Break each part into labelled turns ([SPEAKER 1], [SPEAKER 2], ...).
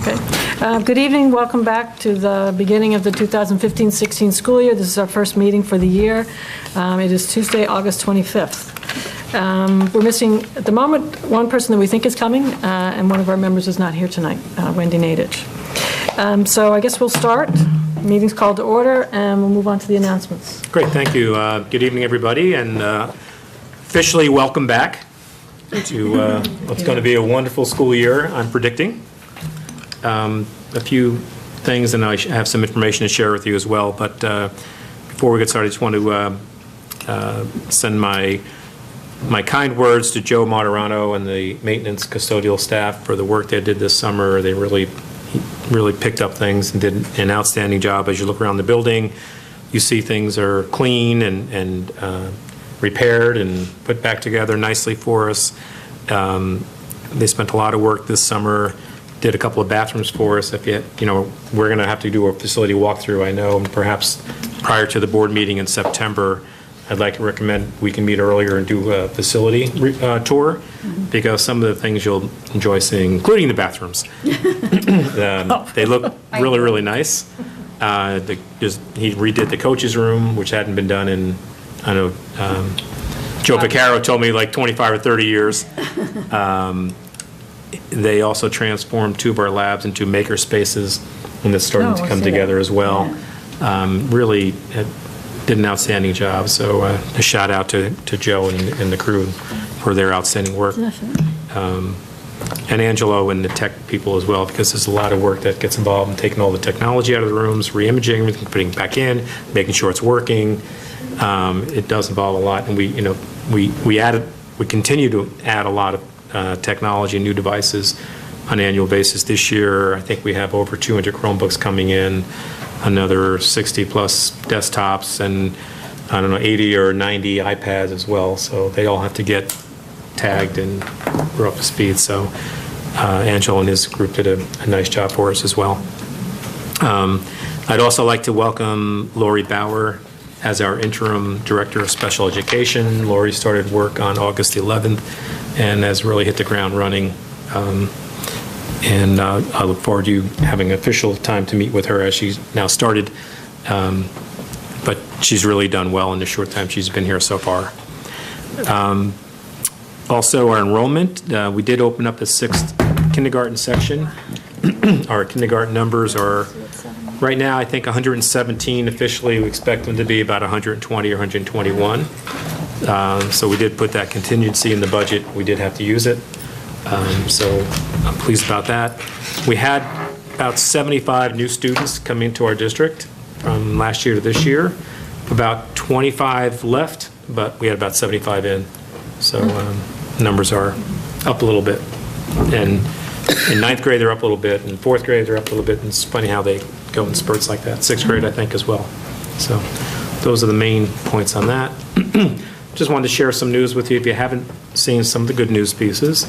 [SPEAKER 1] Okay. Good evening. Welcome back to the beginning of the 2015-16 school year. This is our first meeting for the year. It is Tuesday, August 25th. We're missing, at the moment, one person that we think is coming, and one of our members is not here tonight, Wendy Nadich. So I guess we'll start. Meeting's called to order, and we'll move on to the announcements.
[SPEAKER 2] Great, thank you. Good evening, everybody, and officially welcome back to what's going to be a wonderful school year, I'm predicting. A few things, and I have some information to share with you as well, but before we get started, I just want to send my kind words to Joe Moderano and the maintenance custodial staff for the work they did this summer. They really picked up things and did an outstanding job. As you look around the building, you see things are clean and repaired and put back together nicely for us. They spent a lot of work this summer, did a couple of bathrooms for us. If you know, we're going to have to do a facility walkthrough, I know, and perhaps prior to the board meeting in September, I'd like to recommend we can meet earlier and do a facility tour, because some of the things you'll enjoy seeing, including the bathrooms, they look really, really nice. He redid the coach's room, which hadn't been done in, I don't know, Joe Picaro told me like 25 or 30 years. They also transformed two of our labs into maker spaces, and it's starting to come together as well. Yeah. Really did an outstanding job, so a shout out to Joe and the crew for their outstanding work. And Angelo and the tech people as well, because there's a lot of work that gets involved in taking all the technology out of the rooms, re-imaging everything, putting it back in, making sure it's working. It does involve a lot, and we continue to add a lot of technology and new devices on an annual basis. This year, I think we have over 200 Chromebooks coming in, another 60 plus desktops, and I don't know, 80 or 90 iPads as well. So they all have to get tagged and we're up to speed. So Angelo and his group did a nice job for us as well. I'd also like to welcome Lori Bauer as our interim director of special education. Lori started work on August 11th and has really hit the ground running. And I look forward to you having official time to meet with her as she's now started. But she's really done well in the short time she's been here so far. Also, our enrollment, we did open up the 6th kindergarten section. Our kindergarten numbers are right now, I think, 117 officially. We expect them to be about 120 or 121. So we did put that contingency in the budget. We did have to use it. So I'm pleased about that. We had about 75 new students come into our district from last year to this year. About 25 left, but we had about 75 in. So numbers are up a little bit. And in 9th grade, they're up a little bit. In 4th grade, they're up a little bit. And it's funny how they go in spurts like that. 6th grade, I think, as well. So those are the main points on that. Just wanted to share some news with you if you haven't seen some of the good news pieces.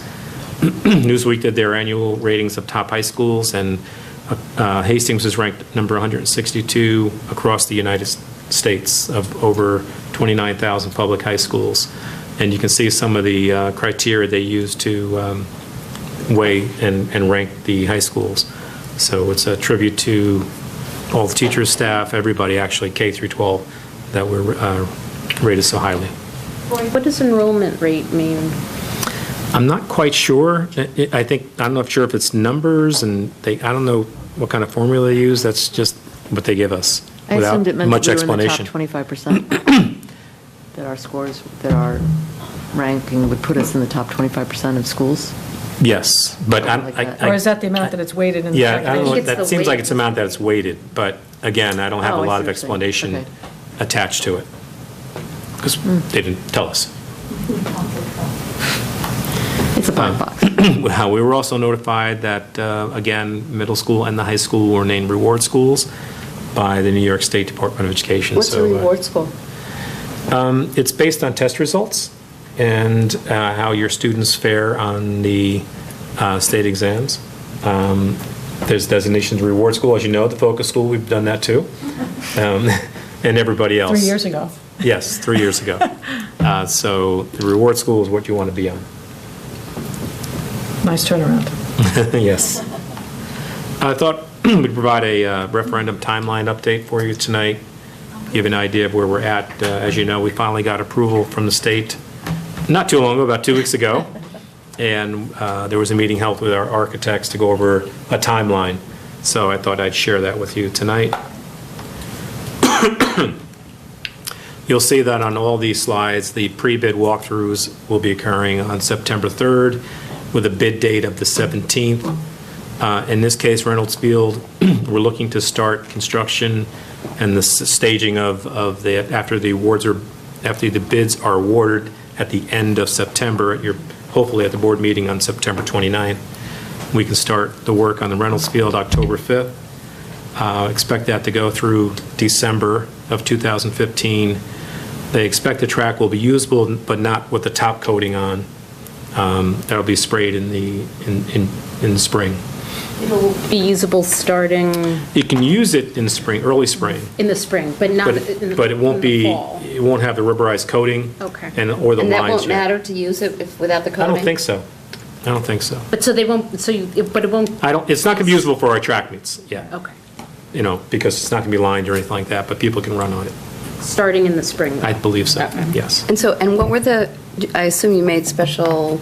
[SPEAKER 2] Newsweek did their annual ratings of top high schools, and Hastings was ranked number 162 across the United States of over 29,000 public high schools. And you can see some of the criteria they use to weigh and rank the high schools. So it's a tribute to all the teachers, staff, everybody actually, K through 12, that we're rated so highly.
[SPEAKER 3] What does enrollment rate mean?
[SPEAKER 2] I'm not quite sure. I'm not sure if it's numbers, and I don't know what kind of formula they use. That's just what they give us without much explanation.
[SPEAKER 3] I assumed it meant that we were in the top 25%. That our scores, that our ranking would put us in the top 25% of schools.
[SPEAKER 2] Yes, but
[SPEAKER 1] or is that the amount that it's weighted in?
[SPEAKER 2] Yeah, I don't know. That seems like it's the amount that it's weighted, but again, I don't have a lot of explanation attached to it because they didn't tell us.
[SPEAKER 3] It's a black box.
[SPEAKER 2] We were also notified that, again, middle school and the high school were named reward schools by the New York State Department of Education.
[SPEAKER 3] What's a reward school?
[SPEAKER 2] It's based on test results and how your students fare on the state exams. There's designations of reward school. As you know, the focus school, we've done that too. And everybody else.
[SPEAKER 1] 3 years ago.
[SPEAKER 2] Yes, 3 years ago. So the reward school is what you want to be on.
[SPEAKER 1] Nice turnaround.
[SPEAKER 2] Yes. I thought we'd provide a referendum timeline update for you tonight, give an idea of where we're at. As you know, we finally got approval from the state not too long ago, about 2 weeks ago, and there was a meeting held with our architects to go over a timeline. So I thought I'd share that with you tonight. You'll see that on all these slides, the pre-bid walkthroughs will be occurring on September 3rd with a bid date of the 17th. In this case, Reynolds Field, we're looking to start construction and the staging of after the bids are awarded at the end of September, hopefully at the board meeting on September 29th. We can start the work on the Reynolds Field October 5th. Expect that to go through December of 2015. They expect the track will be usable, but not with the top coating on. That'll be sprayed in the spring.
[SPEAKER 4] It'll be usable starting
[SPEAKER 2] You can use it in the spring, early spring,
[SPEAKER 4] in the spring, but not
[SPEAKER 2] but
[SPEAKER 4] in the
[SPEAKER 2] but it won't
[SPEAKER 4] in the
[SPEAKER 2] be.
[SPEAKER 4] fall.
[SPEAKER 2] It won't have the rubberized coating.
[SPEAKER 4] Okay.
[SPEAKER 2] Or the
[SPEAKER 5] And that
[SPEAKER 2] lines.
[SPEAKER 5] won't
[SPEAKER 2] yet.
[SPEAKER 5] matter to use it without the
[SPEAKER 2] I
[SPEAKER 5] coating?
[SPEAKER 2] don't think so. I don't think so.
[SPEAKER 4] But so they won't, but it won't,
[SPEAKER 2] It's not going to be usable for our track meets. Yeah.
[SPEAKER 4] okay,
[SPEAKER 2] Because it's not going to be lined or anything like that, but people can run on it.
[SPEAKER 4] starting in the spring.
[SPEAKER 2] I believe so.
[SPEAKER 4] Okay.
[SPEAKER 2] Yes.
[SPEAKER 5] And what were I assume you made special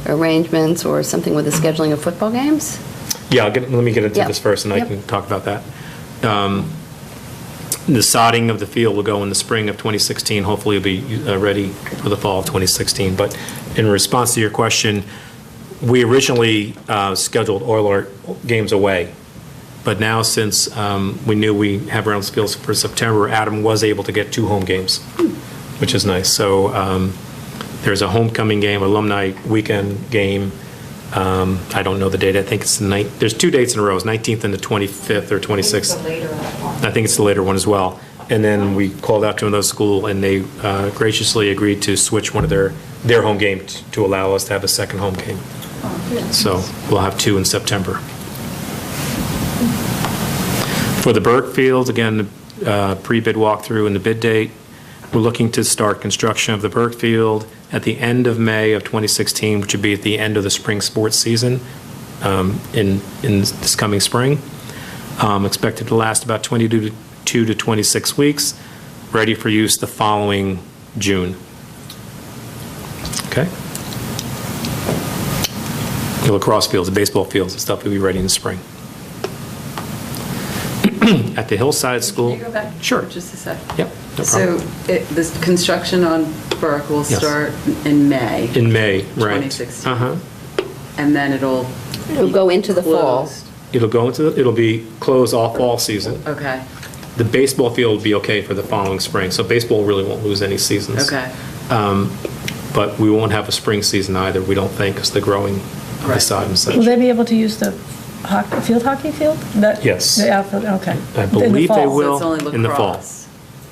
[SPEAKER 5] arrangements or something with the scheduling of football games?
[SPEAKER 2] Yeah, let me get into
[SPEAKER 5] Yep.
[SPEAKER 2] this first, and I
[SPEAKER 5] Yep.
[SPEAKER 2] can talk about that. The sodding of the field will go in the spring of 2016. Hopefully, it'll be ready for the fall of 2016. But in response to your question, we originally scheduled all our games away. But now, since we knew we have Reynolds Field for September, Adam was able to get 2 home games, which is nice. So there's a homecoming game, alumni weekend game. I don't know the date. I think it's there's 2 dates in a row. It's 19th and the 25th or 26th. I think it's the later one as well. And then we called out to another school, and they graciously agreed to switch one of their home games to allow us to have a second home game. So we'll have 2 in September. For the Burke Field, again, pre-bid walkthrough and the bid date, we're looking to start construction of the Burke Field at the end of May of 2016, which would be at the end of the spring sports season in this coming spring. Expected to last about 22 to 26 weeks, ready for use the following June. Okay? The lacrosse fields, the baseball fields and stuff will be ready in the spring. At the Hillside School.
[SPEAKER 6] Can you go back?
[SPEAKER 2] Sure.
[SPEAKER 6] Just a sec.
[SPEAKER 2] Yep, no problem.
[SPEAKER 6] So this construction on Burke will
[SPEAKER 2] Yes.
[SPEAKER 6] start in May,
[SPEAKER 2] In May, right.
[SPEAKER 6] 2016.
[SPEAKER 2] Uh-huh.
[SPEAKER 6] and then it'll
[SPEAKER 5] It'll go into the fall.
[SPEAKER 6] closed.
[SPEAKER 2] It'll be closed all fall season.
[SPEAKER 6] Okay,
[SPEAKER 2] The baseball field will be okay for the following spring, so baseball really won't lose any seasons.
[SPEAKER 6] okay.
[SPEAKER 2] But we won't have a spring season either, we don't think, because the growing of the
[SPEAKER 6] Right.
[SPEAKER 2] sod and such.
[SPEAKER 1] Will they be able to use the field hockey field?
[SPEAKER 2] Yes.
[SPEAKER 1] The outfield, okay.
[SPEAKER 2] I
[SPEAKER 1] In the
[SPEAKER 2] believe they
[SPEAKER 1] fall.
[SPEAKER 2] will.
[SPEAKER 6] So it's only
[SPEAKER 2] in the fall.
[SPEAKER 6] lacrosse.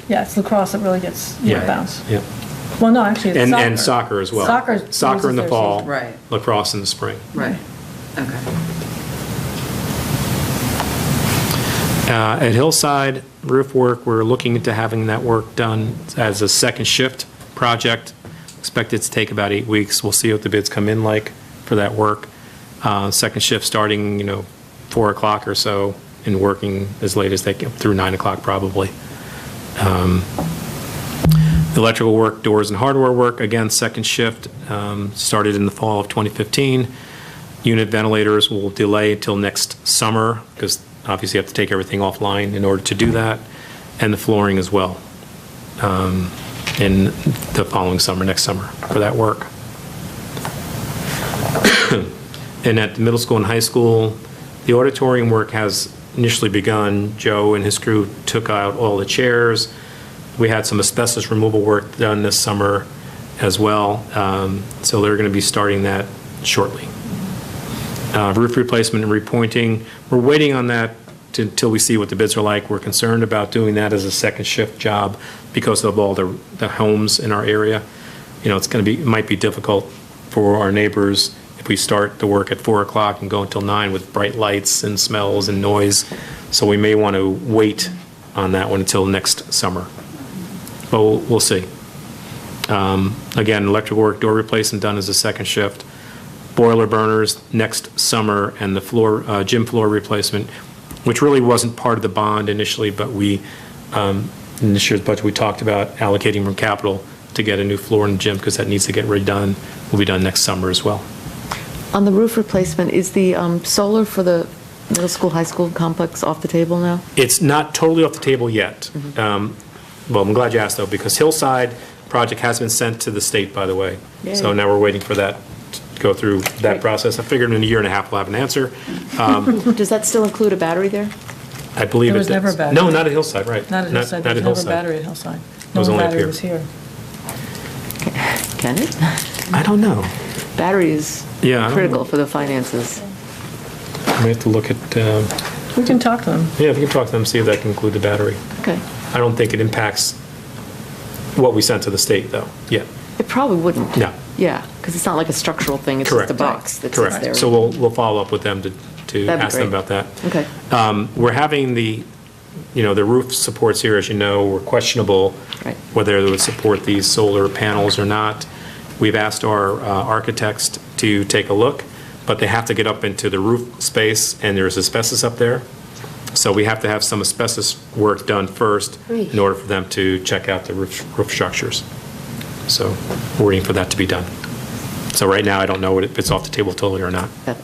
[SPEAKER 1] Yeah, it's lacrosse that really gets bounce.
[SPEAKER 2] Yeah.
[SPEAKER 1] Well, no, actually, it's soccer.
[SPEAKER 2] And soccer as well.
[SPEAKER 1] Soccer
[SPEAKER 2] Soccer in the
[SPEAKER 1] loses their
[SPEAKER 2] fall.
[SPEAKER 1] season.
[SPEAKER 6] Right.
[SPEAKER 2] Lacrosse in the spring.
[SPEAKER 6] Right, okay.
[SPEAKER 2] At Hillside roof work, we're looking into having that work done as a second shift project. Expected to take about 8 weeks. We'll see what the bids come in like for that work. Second shift starting, 4 o'clock or so and working as late as they can, through 9 o'clock probably. Electrical work, doors and hardware work, again, second shift, started in the fall of 2015. Unit ventilators will delay until next summer because obviously you have to take everything offline in order to do that, and the flooring as well in the following summer, next summer, for that work. And at the middle school and high school, the auditorium work has initially begun. Joe and his crew took out all the chairs. We had some asbestos removal work done this summer as well, so they're going to be starting that shortly. Roof replacement and repointing, we're waiting on that until we see what the bids are like. We're concerned about doing that as a second shift job because of all the homes in our area. It might be difficult for our neighbors if we start the work at 4 o'clock and go until 9 with bright lights and smells and noise. So we may want to wait on that one until next summer. But we'll see. Again, electrical work, door replacement done as a second shift. boiler burners next summer and the floor, gym floor replacement, which really wasn't part of the bond initially, but we, in this year's budget, we talked about allocating from capital to get a new floor in the gym because that needs to get redone. Will be done next summer as well.
[SPEAKER 3] On the roof replacement, is the solar for the middle school, high school complex off the table now?
[SPEAKER 2] It's not totally off the table yet. Well, I'm glad you asked, though, because Hillside project has been sent to the state, by the way. So
[SPEAKER 3] Yay.
[SPEAKER 2] now we're waiting for that to go through that process. I figured in a year and a half we'll have an answer.
[SPEAKER 3] Does that still include a battery there?
[SPEAKER 2] I believe it
[SPEAKER 1] There was
[SPEAKER 2] does.
[SPEAKER 1] never a battery.
[SPEAKER 2] No, not at Hillside, right.
[SPEAKER 1] Not at Hillside, there was never a battery at Hillside. No
[SPEAKER 2] was only up
[SPEAKER 1] battery
[SPEAKER 2] here.
[SPEAKER 1] was here.
[SPEAKER 3] Can it?
[SPEAKER 2] I don't know.
[SPEAKER 3] Battery is
[SPEAKER 2] Yeah, I don't
[SPEAKER 3] critical
[SPEAKER 2] know.
[SPEAKER 3] for the finances.
[SPEAKER 2] We have to look at,
[SPEAKER 1] We can talk to them.
[SPEAKER 2] yeah, if you can talk to them, see if that can include the battery.
[SPEAKER 3] Okay.
[SPEAKER 2] I don't think it impacts what we sent to the state, though, yet.
[SPEAKER 3] It probably wouldn't.
[SPEAKER 2] No.
[SPEAKER 3] Yeah, because it's not like a structural thing, it's just
[SPEAKER 2] Correct.
[SPEAKER 3] a box that sits there.
[SPEAKER 2] Correct. So we'll follow up with them to
[SPEAKER 3] That'd be
[SPEAKER 2] ask them
[SPEAKER 3] great.
[SPEAKER 2] about that.
[SPEAKER 3] Okay.
[SPEAKER 2] We're having the roof supports here, as you know, were questionable
[SPEAKER 3] Right.
[SPEAKER 2] whether they would support these solar panels or not. We've asked our architects to take a look, but they have to get up into the roof space, and there's asbestos up there. So we have to have some asbestos work done first in order for them to check out the roof structures. So we're waiting for that to be done. So right now, I don't know if it's off the table totally or not.
[SPEAKER 3] Yeah.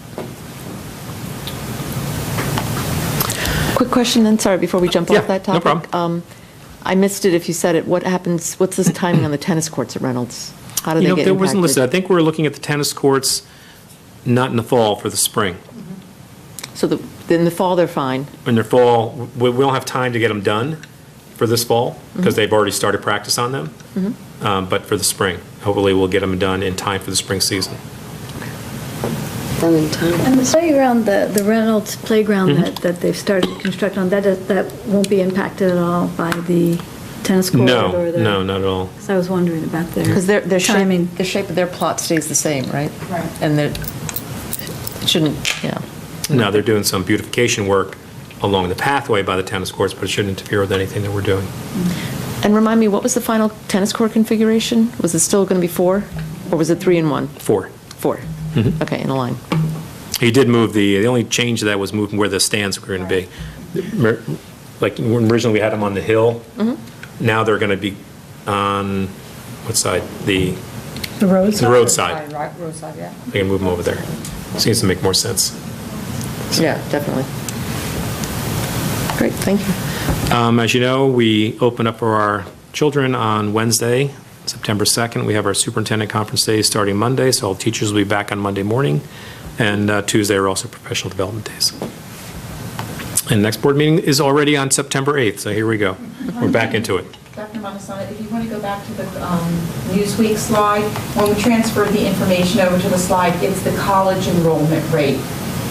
[SPEAKER 3] Quick question then, sorry, before we jump
[SPEAKER 2] Yeah,
[SPEAKER 3] off that
[SPEAKER 2] no
[SPEAKER 3] topic.
[SPEAKER 2] problem.
[SPEAKER 3] I missed it if you said it. What happens, what's this timing on the tennis courts at Reynolds? How do they get
[SPEAKER 2] There wasn't listed. I
[SPEAKER 3] impacted?
[SPEAKER 2] think we're looking at the tennis courts, not in the fall, for the spring.
[SPEAKER 3] So in the fall, they're fine.
[SPEAKER 2] In the fall, we don't have time to get them done for this fall, because they've already started practice on them. But for the spring, hopefully we'll get them done in time for the spring season.
[SPEAKER 5] Done in time.
[SPEAKER 7] And the playground, the Reynolds playground that they've started to construct on, that won't be impacted at all by the tennis court?
[SPEAKER 2] No,
[SPEAKER 7] or the-
[SPEAKER 2] no, not at all.
[SPEAKER 7] So I was wondering about their
[SPEAKER 3] Because their
[SPEAKER 7] timing.
[SPEAKER 3] shape of their plot stays the same, right?
[SPEAKER 7] Right.
[SPEAKER 3] And it shouldn't, yeah.
[SPEAKER 2] Now, they're doing some beautification work along the pathway by the tennis courts, but it shouldn't interfere with anything that we're doing.
[SPEAKER 3] And remind me, what was the final tennis court configuration? Was it still going to be 4, or was it 3 and 1?
[SPEAKER 2] 4.
[SPEAKER 3] 4. Okay, in a line.
[SPEAKER 2] He did move the only change to that was moving where the stands were going to be. Like, when originally we had them on the hill, now they're going to be on, what side? The
[SPEAKER 1] roads?
[SPEAKER 2] The roadside.
[SPEAKER 8] Right, roadside, yeah.
[SPEAKER 2] They can move them over there. Seems to make more sense.
[SPEAKER 3] Yeah, definitely. Great, thank you.
[SPEAKER 2] As you know, we open up for our children on Wednesday, September 2nd. We have our superintendent conference days starting Monday, so all teachers will be back on Monday morning. And Tuesday are also professional development days. And the next board meeting is already on September 8th, so here we go. We're back into it.
[SPEAKER 8] Dr. Montesano, if you want to go back to the Newsweek slide, when we transferred the information over to the slide, it's the college enrollment rate.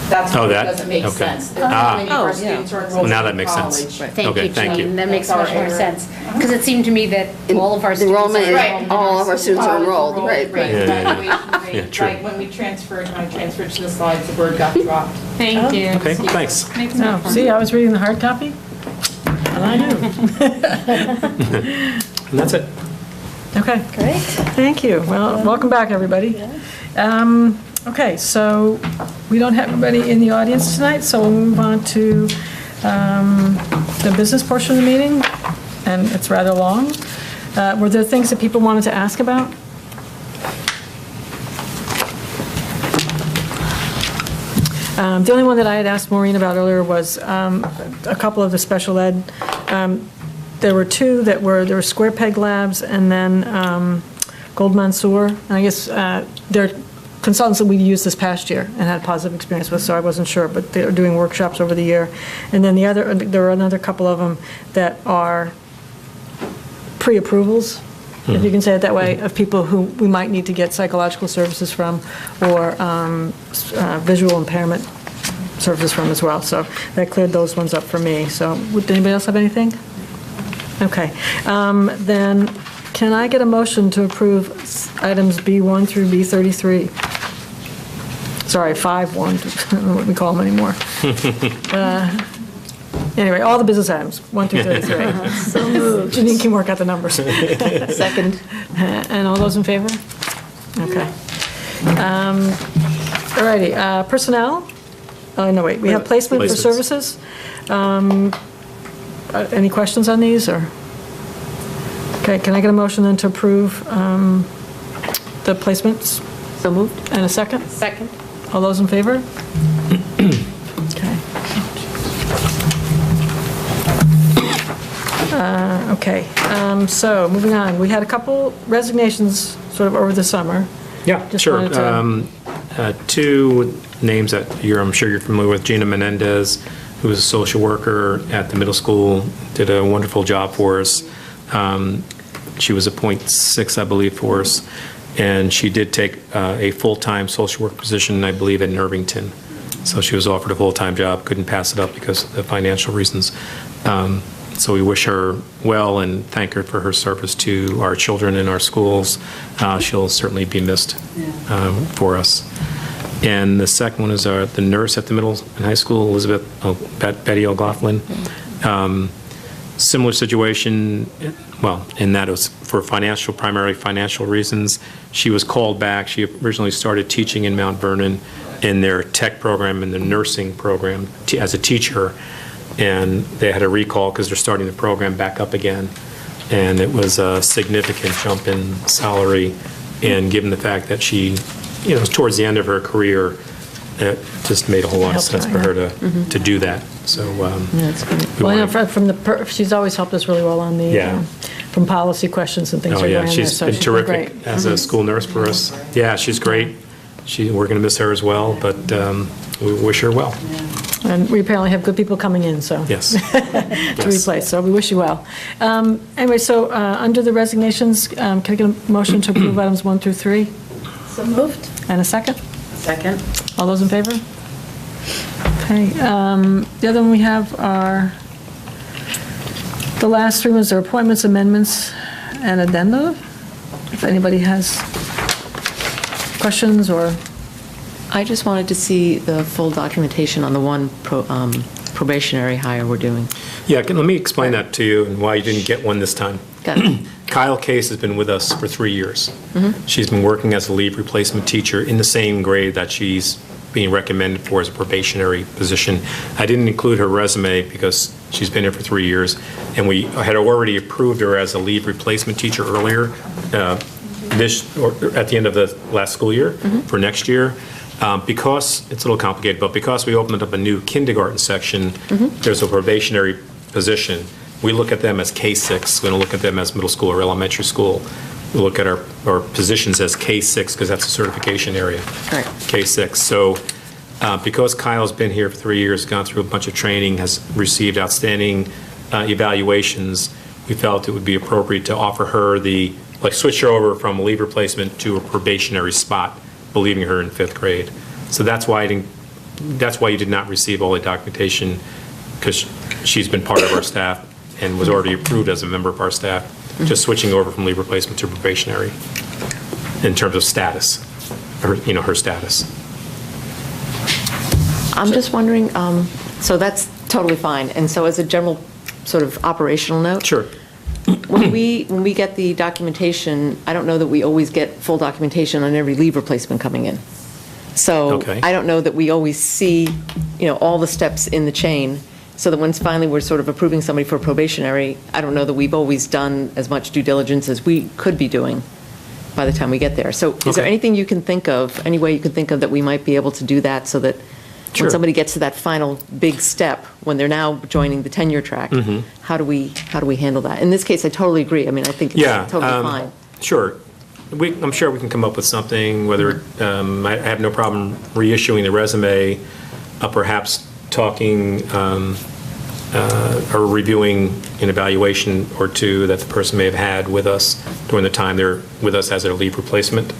[SPEAKER 8] That's
[SPEAKER 2] Oh,
[SPEAKER 8] why it
[SPEAKER 2] that?
[SPEAKER 8] doesn't make
[SPEAKER 2] Okay.
[SPEAKER 8] sense.
[SPEAKER 2] Ah.
[SPEAKER 8] Many of our students are enrolled
[SPEAKER 2] Now that
[SPEAKER 8] in
[SPEAKER 2] makes sense.
[SPEAKER 8] college.
[SPEAKER 3] Right.
[SPEAKER 4] Thank
[SPEAKER 2] Okay,
[SPEAKER 4] you,
[SPEAKER 2] thank you.
[SPEAKER 4] Janine. That makes
[SPEAKER 8] That's
[SPEAKER 4] much
[SPEAKER 8] our
[SPEAKER 4] more
[SPEAKER 8] error.
[SPEAKER 4] sense. Because it seemed to me that all of our
[SPEAKER 5] The
[SPEAKER 4] students
[SPEAKER 5] enrollment
[SPEAKER 4] are
[SPEAKER 5] is-
[SPEAKER 4] enrolled.
[SPEAKER 5] all of our students are
[SPEAKER 8] College
[SPEAKER 5] enrolled, right,
[SPEAKER 8] rate,
[SPEAKER 2] right.
[SPEAKER 8] graduation
[SPEAKER 2] Yeah,
[SPEAKER 8] rate.
[SPEAKER 2] true.
[SPEAKER 8] Right, when we transferred to the slides, the word got dropped.
[SPEAKER 4] Thank you.
[SPEAKER 2] Okay, thanks.
[SPEAKER 1] No, see, I was reading the hard copy, and I knew.
[SPEAKER 2] And that's it.
[SPEAKER 1] Okay.
[SPEAKER 7] Great.
[SPEAKER 1] Thank you. Well, welcome back, everybody. Okay, so we don't have anybody in the audience tonight, so we'll move on to the business portion of the meeting, and it's rather long. Were there things that people wanted to ask about? The only one that I had asked Maureen about earlier was a couple of the special ed. There were two that were, there were Square Peg Labs and then Gold Mansour. And I guess they're consultants that we used this past year and had a positive experience with, so I wasn't sure, but they are doing workshops over the year. And then there were another couple of them that are pre-approvals, if you can say it that way, of people who we might need to get psychological services from or visual impairment services from as well. So that cleared those ones up for me. So would anybody else have anything? Okay. Then can I get a motion to approve items B1 through B33? Sorry, 5-1, I don't know what we call them anymore. Anyway, all the business items, 1 through 33. So moved. Janine can work out the numbers.
[SPEAKER 3] Second.
[SPEAKER 1] And all those in favor? Okay. All righty, personnel? No, wait, we have placement for
[SPEAKER 2] Placements.
[SPEAKER 1] services. Any questions on these, or? Okay, can I get a motion then to approve the placements?
[SPEAKER 3] So moved?
[SPEAKER 1] And a second?
[SPEAKER 4] Second.
[SPEAKER 1] All those in favor? Okay. Okay, so moving on, we had a couple resignations sort of over the summer.
[SPEAKER 2] Yeah,
[SPEAKER 1] Just
[SPEAKER 2] sure.
[SPEAKER 1] wanted to-
[SPEAKER 2] Two names that I'm sure you're familiar with. Gina Menendez, who was a social worker at the middle school, did a wonderful job for us. She was a .6, I believe, for us, and she did take a full-time social work position, I believe, in Irvington. So she was offered a full-time job, couldn't pass it up because of the financial reasons. So we wish her well and thank her for her service to our children in our schools. She'll certainly be missed for us. And the second one is the nurse at the middle and high school, Betty O'Glaughlin. Similar situation, well, in that it was for primarily financial reasons. She was called back. She originally started teaching in Mount Vernon in their tech program, in the nursing program, as a teacher. And they had a recall because they're starting the program back up again. And it was a significant jump in salary. And given the fact that she, was towards the end of her career, it just made a whole lot of sense for her to do that. So,
[SPEAKER 3] That's good.
[SPEAKER 1] Well, I know she's always helped us really well on the,
[SPEAKER 2] Yeah.
[SPEAKER 1] From policy questions and things
[SPEAKER 2] oh
[SPEAKER 1] like
[SPEAKER 2] yeah,
[SPEAKER 1] that.
[SPEAKER 2] she's been terrific as a school nurse for us. Yeah, she's great. We're going to miss her as well, but we wish her well.
[SPEAKER 1] And we apparently have good people coming in, so.
[SPEAKER 2] Yes.
[SPEAKER 1] To replace, so we wish you well. Anyway, so under the resignations, can I get a motion to approve items 1 through 3?
[SPEAKER 7] So moved.
[SPEAKER 1] And a second?
[SPEAKER 6] Second?
[SPEAKER 1] All those in favor? Okay, the other one we have are, the last 3 ones are appointments, amendments, and addenda. If anybody has questions or,
[SPEAKER 3] I just wanted to see the full documentation on the one probationary hire we're doing.
[SPEAKER 2] Yeah, let me explain that to you and why you didn't get one this time.
[SPEAKER 3] Got it.
[SPEAKER 2] Kyle Case has been with us for 3 years.
[SPEAKER 3] Mm-hmm.
[SPEAKER 2] She's been working as a leave replacement teacher in the same grade that she's being recommended for as a probationary position. I didn't include her resume because she's been here for 3 years, and we had already approved her as a leave replacement teacher earlier, at the end of the last school year for next year. Because, it's a little complicated, but because we opened up a new kindergarten section, there's a probationary position. We look at them as K-6. We don't look at them as middle school or elementary school. We look at our positions as K-6 because that's a certification area.
[SPEAKER 3] Right.
[SPEAKER 2] K-6. So because Kyle's been here for 3 years, gone through a bunch of training, has received outstanding evaluations, we felt it would be appropriate to offer her switch her over from a leave replacement to a probationary spot, believing her in 5th grade. So that's why you did not receive all the documentation, because she's been part of our staff and was already approved as a member of our staff, just switching over from leave replacement to probationary in terms of status, her status.
[SPEAKER 3] I'm just wondering, so that's totally fine. And so as a general sort of operational note?
[SPEAKER 2] Sure.
[SPEAKER 3] When we get the documentation, I don't know that we always get full documentation on every leave replacement coming in. So
[SPEAKER 2] Okay.
[SPEAKER 3] I don't know that we always see, all the steps in the chain, so that when finally we're sort of approving somebody for probationary, I don't know that we've always done as much due diligence as we could be doing by the time we get there. So is there
[SPEAKER 2] Okay.
[SPEAKER 3] anything you can think of, any way you can think of that we might be able to do that so that
[SPEAKER 2] Sure.
[SPEAKER 3] when somebody gets to that final big step, when they're now joining the tenure track, how do we handle that? In this case, I totally agree. I mean, I think it's
[SPEAKER 2] Yeah.
[SPEAKER 3] totally fine.
[SPEAKER 2] Sure. I'm sure we can come up with something, whether, I have no problem reissuing the resume, perhaps talking or reviewing an evaluation or two that the person may have had with us during the time they're with us as their leave replacement.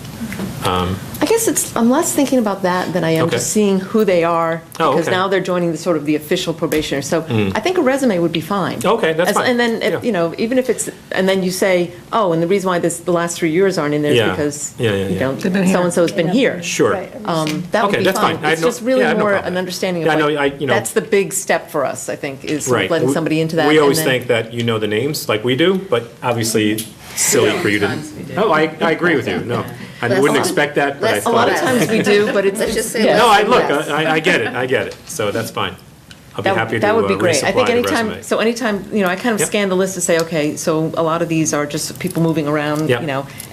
[SPEAKER 3] I guess I'm less thinking about that than I am
[SPEAKER 2] Okay.
[SPEAKER 3] just seeing who they are,
[SPEAKER 2] Oh,
[SPEAKER 3] because
[SPEAKER 2] okay.
[SPEAKER 3] now they're joining the official probationer. So I think a resume would be fine.
[SPEAKER 2] Okay, that's fine.
[SPEAKER 3] And then,
[SPEAKER 2] Yeah.
[SPEAKER 3] even if it's, and then you say, oh, and the reason why the last 3 years aren't in there is
[SPEAKER 2] Yeah.
[SPEAKER 3] because,
[SPEAKER 2] Yeah.
[SPEAKER 1] They've been here.
[SPEAKER 3] so-and-so's been here.
[SPEAKER 2] Sure.
[SPEAKER 3] That would
[SPEAKER 2] Okay,
[SPEAKER 3] be
[SPEAKER 2] that's
[SPEAKER 3] fine.
[SPEAKER 2] fine. I have
[SPEAKER 3] It's
[SPEAKER 2] no-
[SPEAKER 3] just really
[SPEAKER 2] yeah, I have no
[SPEAKER 3] more
[SPEAKER 2] problem
[SPEAKER 3] an
[SPEAKER 2] with that.
[SPEAKER 3] understanding
[SPEAKER 2] Yeah, I
[SPEAKER 3] of,
[SPEAKER 2] know,
[SPEAKER 3] that's the big step for us, I think, is sort of
[SPEAKER 2] Right.
[SPEAKER 3] letting somebody into that.
[SPEAKER 2] We
[SPEAKER 3] and
[SPEAKER 2] always
[SPEAKER 3] then-
[SPEAKER 2] think that you know the names like we do, but obviously silly for you to.
[SPEAKER 6] Sometimes we do.
[SPEAKER 2] Oh, I agree with you, no. I
[SPEAKER 5] Less
[SPEAKER 2] wouldn't
[SPEAKER 5] than-
[SPEAKER 2] expect that, but I
[SPEAKER 5] less
[SPEAKER 3] A
[SPEAKER 5] than
[SPEAKER 3] lot
[SPEAKER 2] thought.
[SPEAKER 3] of times we do, but it's.
[SPEAKER 5] Let's just say
[SPEAKER 3] yeah.
[SPEAKER 2] No,
[SPEAKER 5] less.
[SPEAKER 2] look, I get it, so that's fine. I'll be happy to
[SPEAKER 3] That would be great. I
[SPEAKER 2] resupply
[SPEAKER 3] think
[SPEAKER 2] the
[SPEAKER 3] anytime,
[SPEAKER 2] resume.
[SPEAKER 3] so anytime, I kind of
[SPEAKER 2] Yep.
[SPEAKER 3] scan the list to say, okay, so a lot of these are just people moving around,
[SPEAKER 2] Yep.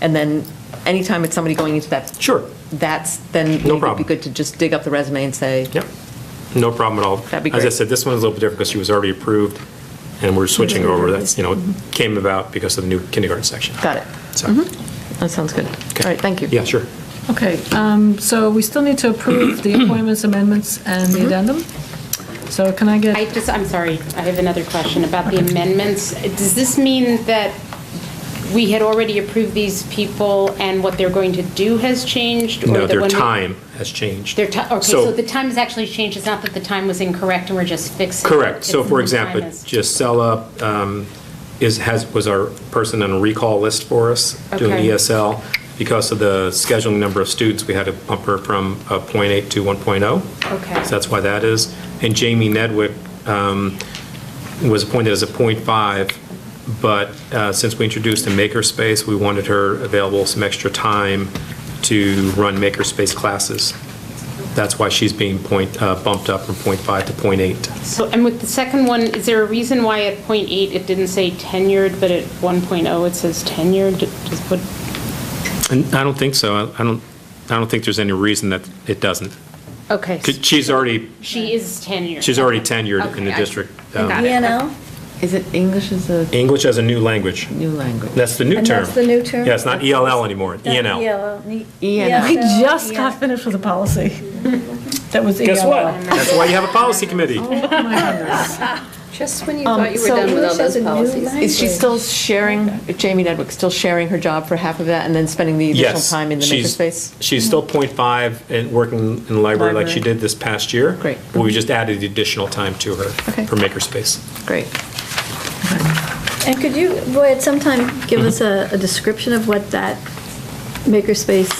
[SPEAKER 3] and then anytime it's somebody going into that,
[SPEAKER 2] Sure,
[SPEAKER 3] then maybe it'd be
[SPEAKER 2] problem.
[SPEAKER 3] good to just dig up the resume and say,
[SPEAKER 2] yep, no problem at all.
[SPEAKER 3] That'd be
[SPEAKER 2] As I
[SPEAKER 3] great.
[SPEAKER 2] said, this one is a little bit different because she was already approved, and we're switching over. That's, came about because of the new kindergarten section.
[SPEAKER 3] got it.
[SPEAKER 2] So,
[SPEAKER 3] That sounds good.
[SPEAKER 2] okay.
[SPEAKER 3] All right, thank you.
[SPEAKER 2] Yeah, sure.
[SPEAKER 1] Okay, so we still need to approve the appointments, amendments, and the addendum. So can I get,
[SPEAKER 4] I'm sorry, I have another question about the amendments. Does this mean that we had already approved these people and what they're going to do has changed? or
[SPEAKER 2] No,
[SPEAKER 4] that
[SPEAKER 2] their
[SPEAKER 4] when we-
[SPEAKER 2] time has changed.
[SPEAKER 4] Okay, so the time has actually changed. It's not that the time was incorrect and we're just fixing it.
[SPEAKER 2] Correct. So
[SPEAKER 4] It's
[SPEAKER 2] for
[SPEAKER 4] the
[SPEAKER 2] example,
[SPEAKER 4] time is-
[SPEAKER 2] Gisela was our person on a recall list for us doing
[SPEAKER 4] Okay.
[SPEAKER 2] ESL. Because of the scheduling number of students, we had to bump her from a .8 to 1.0.
[SPEAKER 4] Okay.
[SPEAKER 2] So that's why that is. And Jamie Nedwick was appointed as a .5, but since we introduced a makerspace, we wanted her available some extra time to run makerspace classes. That's why she's being bumped up from .5 to .8.
[SPEAKER 4] So, and with the second one, is there a reason why at .8 it didn't say tenured, but at 1.0 it says tenured?
[SPEAKER 2] And I don't think so. I don't think there's any reason that it doesn't.
[SPEAKER 4] Okay. so
[SPEAKER 2] She's already
[SPEAKER 4] She is tenured.
[SPEAKER 2] tenured in the
[SPEAKER 4] Okay,
[SPEAKER 2] district.
[SPEAKER 4] got it.
[SPEAKER 7] ENL?
[SPEAKER 3] Is it English as a
[SPEAKER 2] English as a new language.
[SPEAKER 3] new language?
[SPEAKER 2] That's the new
[SPEAKER 7] And
[SPEAKER 2] term.
[SPEAKER 7] that's the new term?
[SPEAKER 2] Yeah, it's not ELL anymore, ENL.
[SPEAKER 3] ENL.
[SPEAKER 1] we just got finished with a policy that was
[SPEAKER 2] Guess
[SPEAKER 1] ELL.
[SPEAKER 2] what? That's why you have a policy committee.
[SPEAKER 5] Just when you thought you were
[SPEAKER 3] so
[SPEAKER 5] done with all
[SPEAKER 7] English as
[SPEAKER 5] those
[SPEAKER 7] a new
[SPEAKER 5] policies.
[SPEAKER 7] language.
[SPEAKER 3] Is she still sharing, Jamie Nedwick, still sharing her job for half of that and then spending the additional
[SPEAKER 2] Yes.
[SPEAKER 3] time in the makerspace?
[SPEAKER 2] She's still .5 and working in the library like she
[SPEAKER 3] Library.
[SPEAKER 2] did this past year.
[SPEAKER 3] Great.
[SPEAKER 2] But we just added the additional time to her
[SPEAKER 3] Okay.
[SPEAKER 2] for makerspace.
[SPEAKER 3] Great.
[SPEAKER 7] And could you, Roy, at some time, give us a description of what that makerspace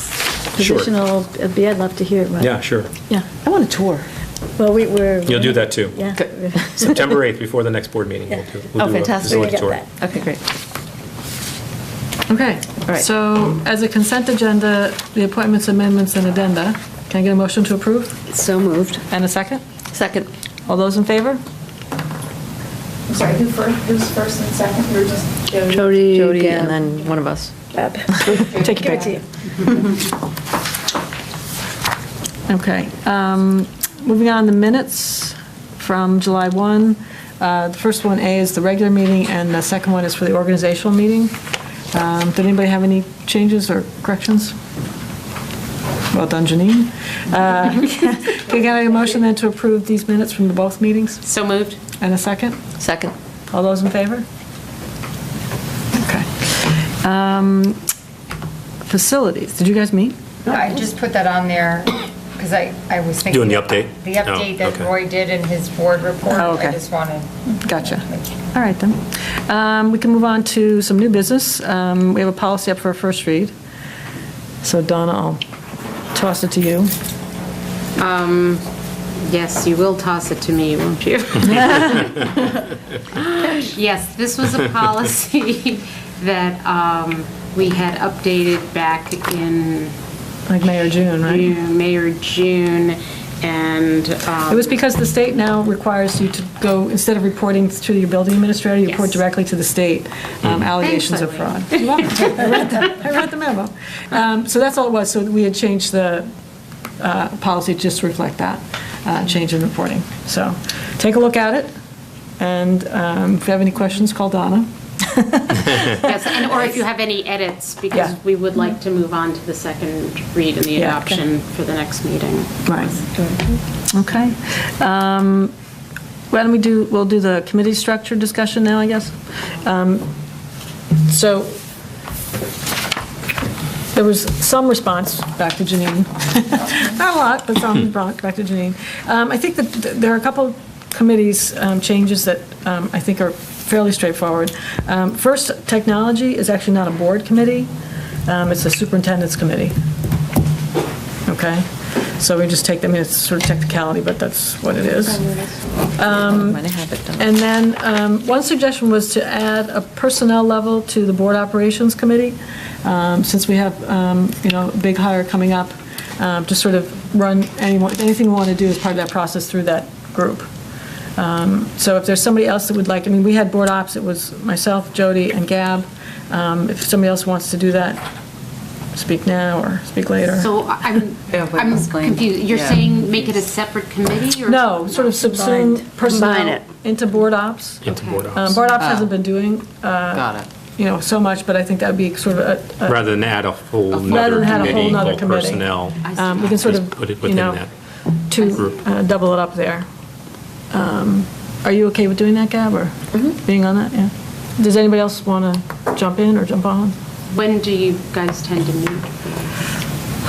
[SPEAKER 2] Sure.
[SPEAKER 7] position will be? I'd love to hear about it.
[SPEAKER 2] Yeah, sure.
[SPEAKER 7] Yeah.
[SPEAKER 3] I want a tour.
[SPEAKER 7] Well, we're.
[SPEAKER 2] You'll do that too.
[SPEAKER 7] Yeah.
[SPEAKER 2] September 8th, before the next board meeting, we'll do
[SPEAKER 3] Oh,
[SPEAKER 2] a
[SPEAKER 3] fantastic.
[SPEAKER 2] facility
[SPEAKER 7] Get
[SPEAKER 2] tour.
[SPEAKER 7] that.
[SPEAKER 3] Okay, great.
[SPEAKER 1] Okay,
[SPEAKER 3] right.
[SPEAKER 1] so as a consent agenda, the appointments, amendments, and addenda, can I get a motion to approve?
[SPEAKER 5] So moved.
[SPEAKER 1] And a second?
[SPEAKER 3] Second.
[SPEAKER 1] All those in favor?
[SPEAKER 8] I'm sorry, who's first and second? You're just Jody?
[SPEAKER 3] Jody
[SPEAKER 5] Gab.
[SPEAKER 3] and then one of us.
[SPEAKER 1] Take your pick. Okay, moving on, the minutes from July 1. The first one, A, is the regular meeting, and the second one is for the organizational meeting. Did anybody have any changes or corrections? Well done, Janine. Can I get a motion then to approve these minutes from the both meetings?
[SPEAKER 4] So moved?
[SPEAKER 1] And a second?
[SPEAKER 3] Second.
[SPEAKER 1] All those in favor? Okay. Facilities, did you guys meet?
[SPEAKER 9] I just put that on there because I was thinking.
[SPEAKER 2] Doing the update?
[SPEAKER 9] The update
[SPEAKER 2] Oh,
[SPEAKER 9] that
[SPEAKER 2] okay.
[SPEAKER 9] Roy did in his board report.
[SPEAKER 1] Oh, okay.
[SPEAKER 9] I just wanted.
[SPEAKER 1] Gotcha. All right, then. We can move on to some new business. We have a policy up for a first read. So Donna, I'll toss it to you.
[SPEAKER 4] Yes, you will toss it to me, won't you? Yes, this was a policy that we had updated back in
[SPEAKER 1] Like May or June, right?
[SPEAKER 4] May or June, and
[SPEAKER 1] It was because the state now requires you to go, instead of reporting to your building administrator, you report
[SPEAKER 4] Yes.
[SPEAKER 1] directly to the state, allegations of
[SPEAKER 4] Thanks,
[SPEAKER 1] fraud. You're welcome. I read the memo. So that's all it was. So we had changed the policy just to reflect that change in reporting. So take a look at it, and if you have any questions, call Donna.
[SPEAKER 4] yes, or if you have any edits, because
[SPEAKER 1] Yeah.
[SPEAKER 4] we would like to move on to the second read and the
[SPEAKER 1] Yeah.
[SPEAKER 4] adoption for the next meeting.
[SPEAKER 1] Right. Okay. Why don't we'll do the committee structure discussion now, I guess. So there was some response back to Janine. Not a lot, but some back to Janine. I think that there are a couple committees changes that I think are fairly straightforward. First, technology is actually not a board committee. It's a superintendent's committee. Okay? So we just take them, it's sort of technicality, but that's what it is.
[SPEAKER 3] Might have it done.
[SPEAKER 1] And then one suggestion was to add a personnel level to the Board Operations Committee, since we have, a big hire coming up, to sort of run anything we want to do as part of that process through that group. So if there's somebody else that would like, we had Board Ops, it was myself, Jody, and Gab. If somebody else wants to do that, speak now or speak later.
[SPEAKER 4] So I'm confused. You're
[SPEAKER 6] Yeah.
[SPEAKER 4] saying make it a separate committee or?
[SPEAKER 1] No, sort of subsume
[SPEAKER 5] Combine
[SPEAKER 1] personnel
[SPEAKER 5] it.
[SPEAKER 1] into Board Ops.
[SPEAKER 2] Into Board Ops.
[SPEAKER 1] Board Ops hasn't been doing,
[SPEAKER 6] Got it.
[SPEAKER 1] so much, but I think that would be sort of a,
[SPEAKER 2] Rather than add a whole
[SPEAKER 1] Rather
[SPEAKER 2] nother
[SPEAKER 1] than add a whole
[SPEAKER 2] committee
[SPEAKER 1] nother
[SPEAKER 2] called
[SPEAKER 1] committee.
[SPEAKER 2] personnel.
[SPEAKER 1] we can sort
[SPEAKER 2] Just
[SPEAKER 1] of,
[SPEAKER 2] put it within that.
[SPEAKER 1] to double it up there. Are you okay with doing that, Gab, or being on that? Yeah. Does anybody else want to jump in or jump on?
[SPEAKER 4] When do you guys tend to meet?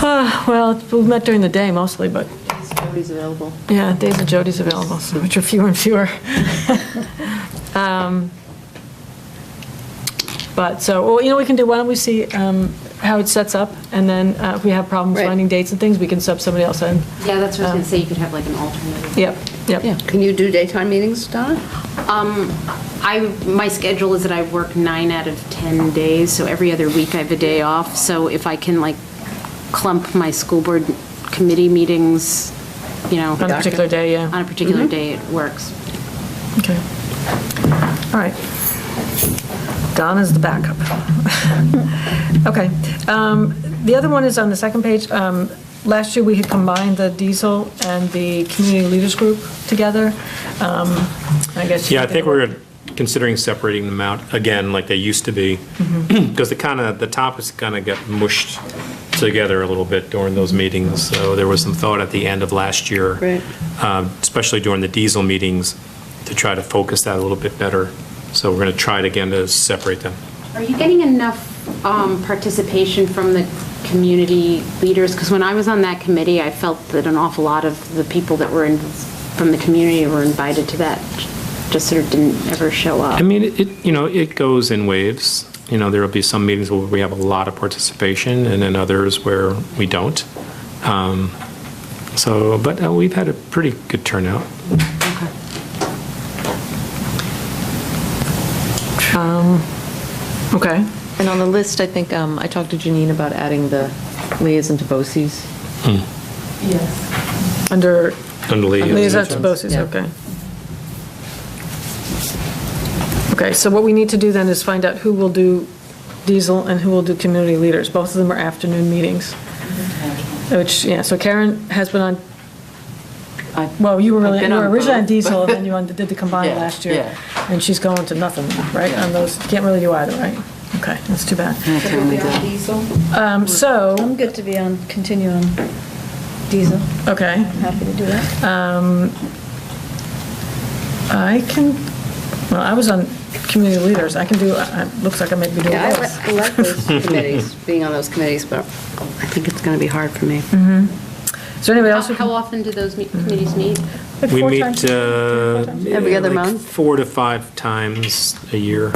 [SPEAKER 1] Well, we met during the day mostly, but
[SPEAKER 3] Nobody's available.
[SPEAKER 1] yeah, days that Jody's available, so which are fewer and fewer. But so, well, we can do, why don't we see how it sets up, and then if we have problems
[SPEAKER 5] Right.
[SPEAKER 1] finding dates and things, we can sub somebody else in.
[SPEAKER 4] Yeah, that's what I was going to say. You could have like an alternate.
[SPEAKER 1] Yep, yep.
[SPEAKER 3] Yeah.
[SPEAKER 5] Can you do daytime meetings, Donna?
[SPEAKER 4] My schedule is that I work 9 out of 10 days, so every other week I have a day off. So if I can like clump my school board committee meetings,
[SPEAKER 1] On a particular day, yeah.
[SPEAKER 4] on a particular day, it works.
[SPEAKER 1] Okay. All right. Donna's the backup. Okay. The other one is on the second page. Last year, we had combined the diesel and the community leaders group together. I guess.
[SPEAKER 2] Yeah, I think we're considering separating them out again like they used to be. Because the topics kind of get mushed together a little bit during those meetings. So there was some thought at the end of last year,
[SPEAKER 5] Right.
[SPEAKER 2] especially during the diesel meetings, to try to focus that a little bit better. So we're going to try it again to separate them.
[SPEAKER 4] Are you getting enough participation from the community leaders? Because when I was on that committee, I felt that an awful lot of the people that were from the community were invited to that, just sort of didn't ever show up.
[SPEAKER 2] It goes in waves. There will be some meetings where we have a lot of participation, and then others where we don't. But we've had a pretty good turnout.
[SPEAKER 1] Okay.
[SPEAKER 3] And on the list, I think I talked to Janine about adding the liaison to BOCES.
[SPEAKER 8] Yes.
[SPEAKER 1] Under liaison to
[SPEAKER 2] liaison.
[SPEAKER 1] BOCES,
[SPEAKER 3] Yeah.
[SPEAKER 1] okay. Okay, so what we need to do then is find out who will do diesel and who will do community leaders. Both of them are afternoon meetings. Which, yeah, so Karen has been on, well, you were
[SPEAKER 6] I've been on
[SPEAKER 1] originally on
[SPEAKER 6] both.
[SPEAKER 1] diesel, and then you did the combined
[SPEAKER 6] Yeah,
[SPEAKER 1] last year.
[SPEAKER 6] yeah.
[SPEAKER 1] And she's going to nothing, right, on those, you can't really do either, right? Okay, that's too bad.
[SPEAKER 8] So we'll be on diesel.
[SPEAKER 1] So,
[SPEAKER 7] I'm good to be on, continue on diesel.
[SPEAKER 1] okay,
[SPEAKER 7] I'm happy to do that.
[SPEAKER 1] I can, well, I was on community leaders, I can do, looks like I might be doing
[SPEAKER 5] Yeah,
[SPEAKER 1] both.
[SPEAKER 5] I like those committees, being on those committees, but I think it's going to be hard for me.
[SPEAKER 1] Is there anybody else who
[SPEAKER 4] How
[SPEAKER 1] can?
[SPEAKER 4] often do those committees meet?
[SPEAKER 1] Like
[SPEAKER 2] We
[SPEAKER 1] 4
[SPEAKER 2] meet
[SPEAKER 1] times?
[SPEAKER 5] Every other month?
[SPEAKER 2] 4 to 5 times a year.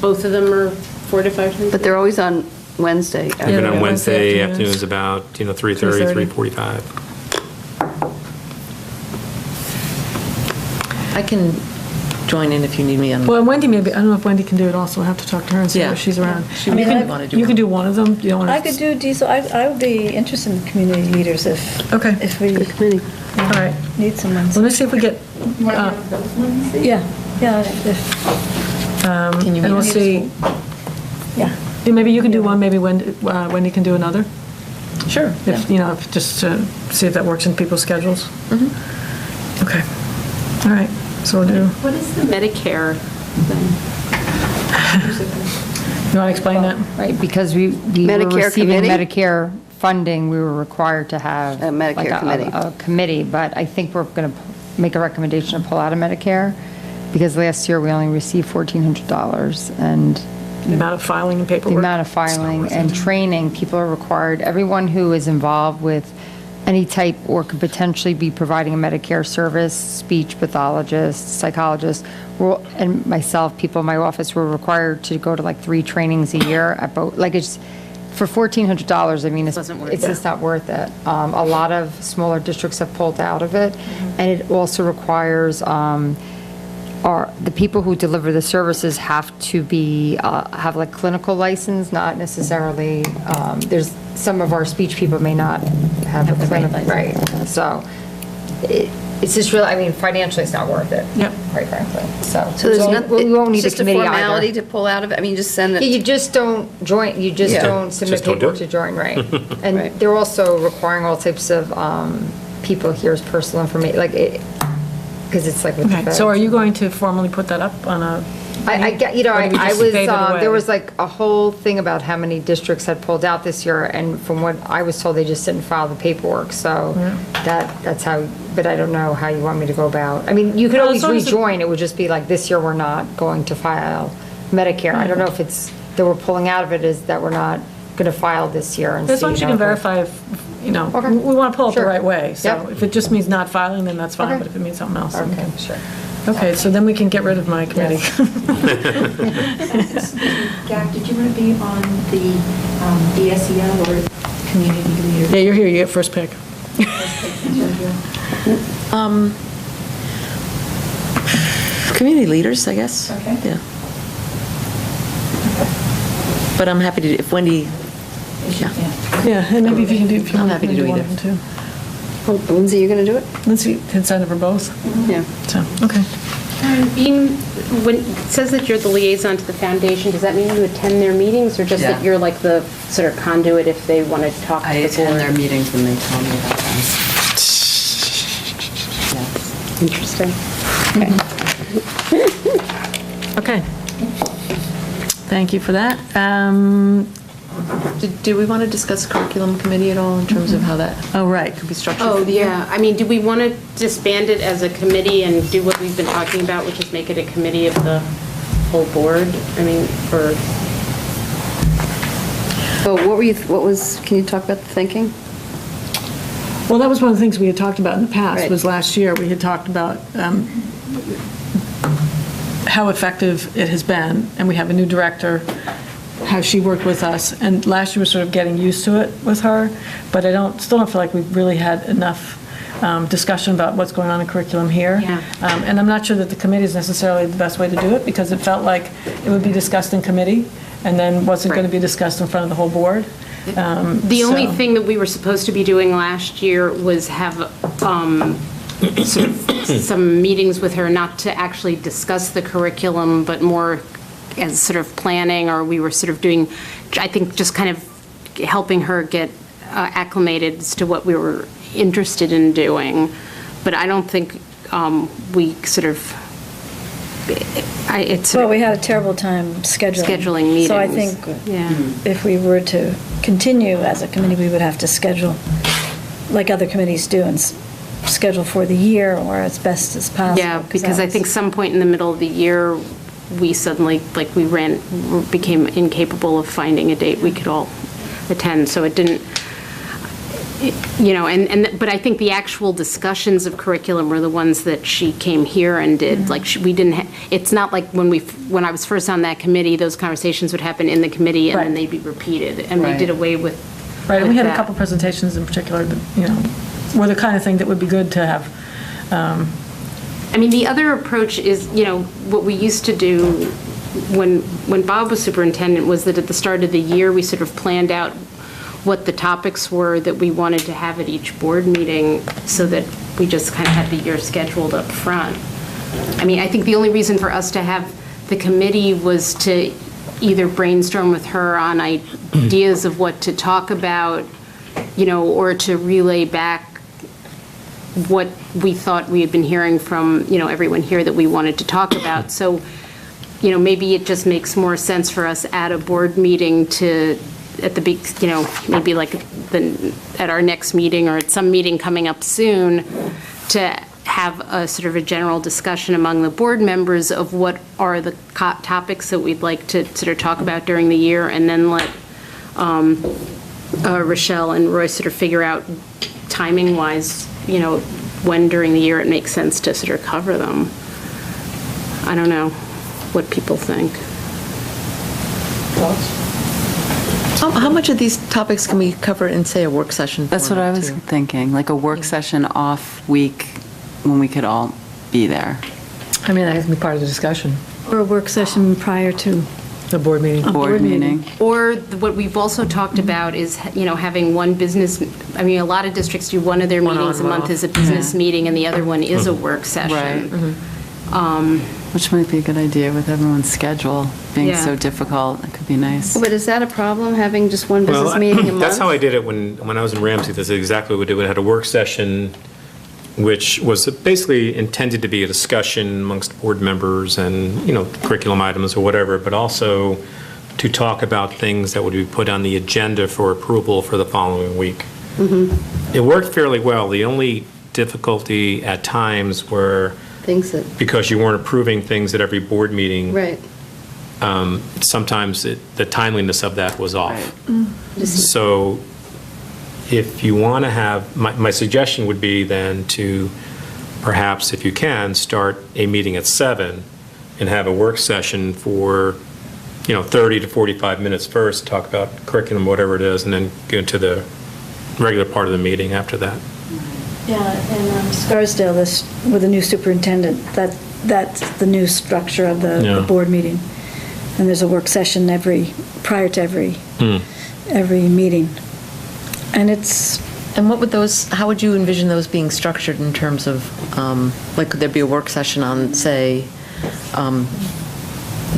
[SPEAKER 4] Both of them are 4 to 5 times?
[SPEAKER 5] But they're always on Wednesday.
[SPEAKER 2] I've
[SPEAKER 1] Yeah,
[SPEAKER 2] been
[SPEAKER 1] they're
[SPEAKER 2] on
[SPEAKER 1] Wednesday
[SPEAKER 2] Wednesday
[SPEAKER 1] afternoons.
[SPEAKER 2] afternoons about 3:30,
[SPEAKER 1] 3:30.
[SPEAKER 2] 3:45.
[SPEAKER 3] I can join in if you need me on.
[SPEAKER 1] Well, Wendy maybe, I don't know if Wendy can do it also, I'll have to talk to her and see
[SPEAKER 3] Yeah.
[SPEAKER 1] if she's around.
[SPEAKER 3] She
[SPEAKER 1] You
[SPEAKER 3] may
[SPEAKER 1] can-
[SPEAKER 3] wanna do
[SPEAKER 1] You can
[SPEAKER 3] one.
[SPEAKER 1] do one of them, you don't want to?
[SPEAKER 7] I could do diesel, I would be interested in community leaders
[SPEAKER 1] Okay.
[SPEAKER 7] if we
[SPEAKER 5] Committee.
[SPEAKER 1] All right,
[SPEAKER 7] need someone.
[SPEAKER 1] well, let's see if we get,
[SPEAKER 8] You want to do both ones?
[SPEAKER 7] Yeah, yeah,
[SPEAKER 3] Can you
[SPEAKER 1] and we'll
[SPEAKER 3] meet?
[SPEAKER 1] see,
[SPEAKER 7] yeah.
[SPEAKER 1] yeah, maybe you can do one, maybe Wendy can do another?
[SPEAKER 3] Sure.
[SPEAKER 1] If, just to see if that works in people's schedules? Okay, all right, so we'll do,
[SPEAKER 4] What is the Medicare thing?
[SPEAKER 1] you want to explain that?
[SPEAKER 9] Right, because we were
[SPEAKER 5] Medicare
[SPEAKER 9] receiving
[SPEAKER 5] committee?
[SPEAKER 9] Medicare funding, we were required to have.
[SPEAKER 5] A Medicare
[SPEAKER 9] like
[SPEAKER 5] committee.
[SPEAKER 9] A committee, but I think we're going to make a recommendation to pull out of Medicare, because last year we only received $1,400, and
[SPEAKER 1] The amount of filing and
[SPEAKER 9] the
[SPEAKER 1] paperwork?
[SPEAKER 9] amount of filing and training, people are required, everyone who is involved with any type or could potentially be providing a Medicare service, speech pathologists, psychologists, and myself, people in my office were required to go to like 3 trainings a year at both, like it's for $1,400, I mean,
[SPEAKER 4] Wasn't worth
[SPEAKER 9] it's just not worth it. A lot of smaller districts have pulled out of it, and it also requires, the people who deliver the services have to be, have like clinical license, not necessarily, there's, some of our speech people may not have a clinical, right, so it's just really, I mean, financially, it's not worth it.
[SPEAKER 1] Yep.
[SPEAKER 9] Quite frankly, so.
[SPEAKER 5] So there's
[SPEAKER 9] We won't need a
[SPEAKER 5] just a
[SPEAKER 9] committee
[SPEAKER 5] formality
[SPEAKER 9] either.
[SPEAKER 5] to pull out of it? I mean, just send
[SPEAKER 9] Yeah,
[SPEAKER 5] it,
[SPEAKER 9] you just don't join, you just
[SPEAKER 5] Yeah.
[SPEAKER 9] don't submit
[SPEAKER 2] Just don't do
[SPEAKER 9] paperwork
[SPEAKER 2] it.
[SPEAKER 9] to join, right? And
[SPEAKER 5] Right.
[SPEAKER 9] they're also requiring all types of people here's personal information, like, because it's like with the
[SPEAKER 1] Okay,
[SPEAKER 9] feds.
[SPEAKER 1] so are you going to formally put that up on a?
[SPEAKER 9] I get, you know,
[SPEAKER 1] Or do we
[SPEAKER 9] I
[SPEAKER 1] just
[SPEAKER 9] was,
[SPEAKER 1] fade it away?
[SPEAKER 9] there was like a whole thing about how many districts had pulled out this year, and from what I was told, they just didn't file the paperwork, so that's how, but I don't know how you want me to go about. I mean, you could
[SPEAKER 1] Well,
[SPEAKER 9] always
[SPEAKER 1] as long as it-
[SPEAKER 9] rejoin, it would just be like, this year, we're not going to file Medicare. I don't know if it's, that we're pulling out of it, is that we're not going to file this year and see.
[SPEAKER 1] As long as you
[SPEAKER 9] how
[SPEAKER 1] can
[SPEAKER 9] it goes.
[SPEAKER 1] verify if, you know,
[SPEAKER 9] Okay.
[SPEAKER 1] we want to pull it the
[SPEAKER 9] Sure.
[SPEAKER 1] right way. So
[SPEAKER 9] Yep.
[SPEAKER 1] if it just means not filing, then that's fine,
[SPEAKER 9] Okay.
[SPEAKER 1] but if it means something else, then we
[SPEAKER 9] Okay,
[SPEAKER 1] can.
[SPEAKER 9] sure.
[SPEAKER 1] Okay, so then we can get rid of my committee.
[SPEAKER 8] Jack, did you want to be on the DSEO or community leader?
[SPEAKER 1] Yeah, you're here, you get first pick.
[SPEAKER 3] Community leaders, I guess.
[SPEAKER 8] Okay.
[SPEAKER 3] Yeah. But I'm happy to, if Wendy, yeah.
[SPEAKER 1] Yeah, and maybe if you can do, if you
[SPEAKER 3] I'm
[SPEAKER 1] want
[SPEAKER 3] happy to
[SPEAKER 1] to
[SPEAKER 3] do
[SPEAKER 1] do one
[SPEAKER 3] either.
[SPEAKER 1] of them too.
[SPEAKER 5] Lindsay, you going to do it?
[SPEAKER 1] Lindsay can sign up for both,
[SPEAKER 5] Yeah.
[SPEAKER 1] so, okay.
[SPEAKER 4] Being, when it says that you're the liaison to the foundation, does that mean you attend their meetings, or just that
[SPEAKER 6] Yeah.
[SPEAKER 4] you're like the sort of conduit if they want to talk to
[SPEAKER 6] I
[SPEAKER 4] the board?
[SPEAKER 6] attend their meetings when they tell me about them. Yes.
[SPEAKER 4] Interesting.
[SPEAKER 1] Okay. Thank you for that.
[SPEAKER 3] Do we want to discuss curriculum committee at all in terms of how that
[SPEAKER 1] Oh, right.
[SPEAKER 3] could be structured?
[SPEAKER 4] Oh, yeah, I mean, do we want to disband it as a committee and do what we've been talking about, which is make it a committee of the whole board? I mean, or,
[SPEAKER 5] Oh, can you talk about the thinking?
[SPEAKER 1] Well, that was one of the things we had talked about in the past,
[SPEAKER 5] Right.
[SPEAKER 1] was last year, we had talked about how effective it has been, and we have a new director, how she worked with us, and last year was sort of getting used to it with her, but I still don't feel like we've really had enough discussion about what's going on in curriculum here.
[SPEAKER 4] Yeah.
[SPEAKER 1] And I'm not sure that the committee is necessarily the best way to do it, because it felt like it would be discussed in committee, and then wasn't going to
[SPEAKER 4] Right.
[SPEAKER 1] be discussed in front of the whole board.
[SPEAKER 4] the only
[SPEAKER 1] So-
[SPEAKER 4] thing that we were supposed to be doing last year was have sort of some meetings with her, not to actually discuss the curriculum, but more as sort of planning, or we were sort of doing, I think, just kind of helping her get acclimated as to what we were interested in doing. But I don't think we sort of, it's sort
[SPEAKER 7] Well,
[SPEAKER 4] of
[SPEAKER 7] we had a terrible time scheduling.
[SPEAKER 4] scheduling
[SPEAKER 7] So I
[SPEAKER 4] meetings.
[SPEAKER 7] think
[SPEAKER 4] Yeah.
[SPEAKER 7] if we were to continue as a committee, we would have to schedule, like other committees do, and schedule for the year or as best as possible.
[SPEAKER 4] Yeah, because I think some point in the middle of the year, we suddenly, like, became incapable of finding a date we could all attend, so it didn't, you know, but I think the actual discussions of curriculum were the ones that she came here and did, like, we didn't, it's not like when I was first on that committee, those conversations would happen in the committee and then
[SPEAKER 1] Right.
[SPEAKER 4] they'd be repeated, and we
[SPEAKER 6] Right.
[SPEAKER 4] did away with
[SPEAKER 1] Right, and we had a
[SPEAKER 4] that.
[SPEAKER 1] couple presentations in particular that, you know, were the kind of thing that would be good to have.
[SPEAKER 4] I mean, the other approach is, you know, what we used to do when Bob was superintendent was that at the start of the year, we sort of planned out what the topics were that we wanted to have at each board meeting, so that we just kind of had the year scheduled up front. I mean, I think the only reason for us to have the committee was to either brainstorm with her on ideas of what to talk about, you know, or to relay back what we thought we had been hearing from, you know, everyone here that we wanted to talk about. So, you know, maybe it just makes more sense for us at a board meeting to, at the big, you know, maybe like at our next meeting or at some meeting coming up soon, to have a sort of a general discussion among the board members of what are the topics that we'd like to sort of talk about during the year, and then let Rochelle and Roy sort of figure out timing-wise, you know, when during the year it makes sense to sort of cover them. I don't know what people think.
[SPEAKER 3] How much of these topics can we cover in, say, a work session?
[SPEAKER 6] That's what I
[SPEAKER 3] format,
[SPEAKER 6] was
[SPEAKER 3] too?
[SPEAKER 6] thinking, like a work session off week when we could all be there.
[SPEAKER 1] I mean, that has to be part of the discussion,
[SPEAKER 7] Or a work session prior to
[SPEAKER 1] the board meeting.
[SPEAKER 7] a
[SPEAKER 6] Board meeting.
[SPEAKER 4] Or what we've also talked about is, having one business, a lot of districts do one of their
[SPEAKER 1] One on,
[SPEAKER 4] meetings a
[SPEAKER 1] one
[SPEAKER 4] month
[SPEAKER 1] off.
[SPEAKER 4] is a business meeting, and the other one is a work
[SPEAKER 6] Right.
[SPEAKER 4] session.
[SPEAKER 6] Which might be a good idea with everyone's schedule being
[SPEAKER 4] Yeah.
[SPEAKER 6] so difficult. It could be nice.
[SPEAKER 5] But is that a problem, having just one business
[SPEAKER 2] Well,
[SPEAKER 5] meeting a month?
[SPEAKER 2] that's how I did it when I was in Ramsey. That's exactly what we did. We had a work session, which was basically intended to be a discussion amongst board members and, curriculum items or whatever, but also to talk about things that would be put on the agenda for approval for the following week. It worked fairly well. The only difficulty at times were
[SPEAKER 5] Things that,
[SPEAKER 2] because you weren't approving things at every board meeting.
[SPEAKER 5] right.
[SPEAKER 2] Sometimes the timeliness of that was off.
[SPEAKER 5] Just-
[SPEAKER 2] So if you want to have, my suggestion would be then to perhaps, if you can, start a meeting at 7 and have a work session for, 30 to 45 minutes first, talk about curriculum, whatever it is, and then go into the regular part of the meeting after that.
[SPEAKER 7] Yeah, in Scarsdale, this, with the new superintendent, that's the new structure of the
[SPEAKER 2] Yeah.
[SPEAKER 7] board meeting. And there's a work session prior to every meeting. And it's,
[SPEAKER 3] And what would how would you envision those being structured in terms of, could there be a work session on, say,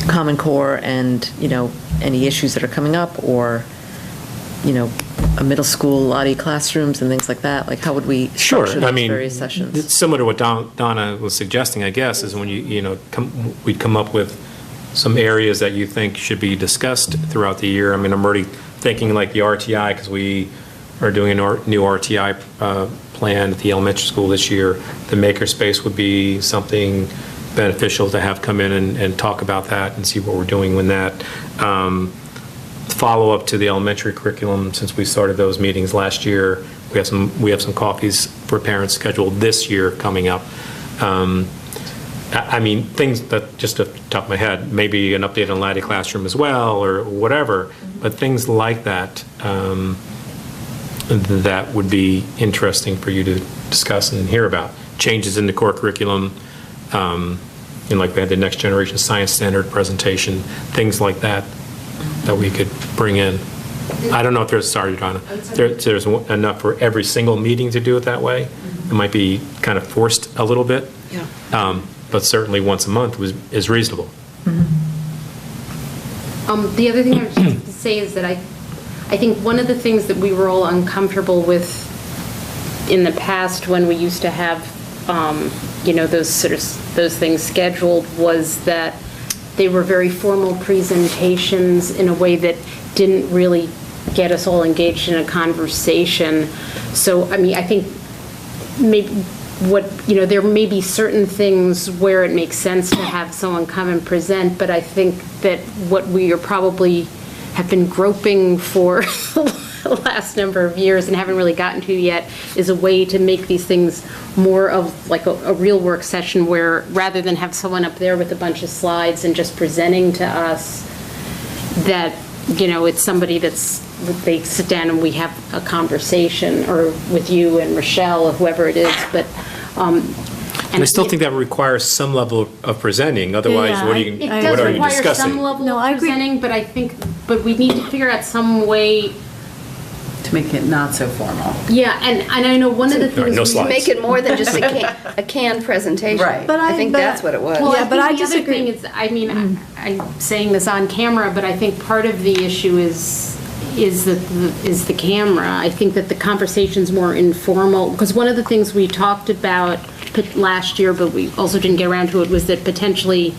[SPEAKER 3] Common Core and, any issues that are coming up, or, a middle school, Lottie classrooms and things like that? Like, how would we
[SPEAKER 2] Sure,
[SPEAKER 3] structure those various sessions?
[SPEAKER 2] It's similar to what Donna was suggesting, I guess, is when we'd come up with some areas that you think should be discussed throughout the year. I'm already thinking like the RTI, because we are doing a new RTI plan at the elementary school this year. The makerspace would be something beneficial to have come in and talk about that and see what we're doing with that. Follow-up to the elementary curriculum, since we started those meetings last year. We have some coffees for parents scheduled this year coming up. Things that, just off the top of my head, maybe an update on Laddie Classroom as well, or whatever, but things like that, that would be interesting for you to discuss and hear about. Changes in the core curriculum, like we had the Next Generation Science Standard presentation, things like that we could bring in. I don't know if there's enough for every single meeting to do it that way. It might be kind of forced a little bit.
[SPEAKER 3] Yeah.
[SPEAKER 2] But certainly once a month is reasonable.
[SPEAKER 4] The other thing I was just to say is that I think one of the things that we were all uncomfortable with in the past when we used to have, those things scheduled, was that they were very formal presentations in a way that didn't really get us all engaged in a conversation. So, I think maybe there may be certain things where it makes sense to have someone come and present, but I think that what we are probably have been groping for the last number of years and haven't really gotten to yet is a way to make these things more of like a real work session, where rather than have someone up there with a bunch of slides and just presenting to us, that, it's somebody they sit down and we have a conversation, or with you and Rochelle or whoever it is, but.
[SPEAKER 2] And I still think that requires some level of presenting, otherwise
[SPEAKER 7] Yeah,
[SPEAKER 2] what are
[SPEAKER 4] It
[SPEAKER 2] you
[SPEAKER 4] does require some
[SPEAKER 2] discussing?
[SPEAKER 4] level
[SPEAKER 7] No,
[SPEAKER 4] of
[SPEAKER 7] I agree.
[SPEAKER 4] presenting, but we need to figure out some way.
[SPEAKER 6] To make it not so formal.
[SPEAKER 4] Yeah, and I know one of the
[SPEAKER 2] All right,
[SPEAKER 4] things.
[SPEAKER 2] no
[SPEAKER 4] we-
[SPEAKER 2] slides.
[SPEAKER 5] Make it more than just a canned presentation.
[SPEAKER 6] Right.
[SPEAKER 7] But
[SPEAKER 5] I think
[SPEAKER 7] but-
[SPEAKER 5] that's what it was.
[SPEAKER 4] Well,
[SPEAKER 7] Yeah, but I
[SPEAKER 4] think the other
[SPEAKER 7] disagree.
[SPEAKER 4] thing is, I'm saying this on camera, but I think part of the issue is the camera. I think that the conversation's more informal, because one of the things we talked about last year, but we also didn't get around to it, was that potentially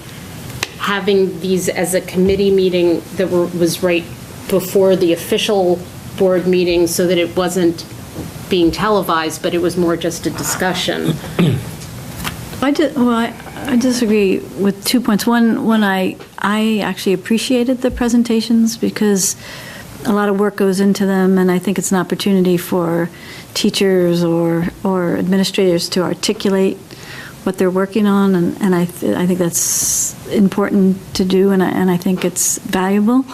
[SPEAKER 4] having these as a committee meeting that was right before the official board meeting, so that it wasn't being televised, but it was more just a discussion.
[SPEAKER 7] I disagree with 2 points. One, I actually appreciated the presentations because a lot of work goes into them, and I think it's an opportunity for teachers or administrators to articulate what they're working on, and I think that's important to do, and I think it's valuable.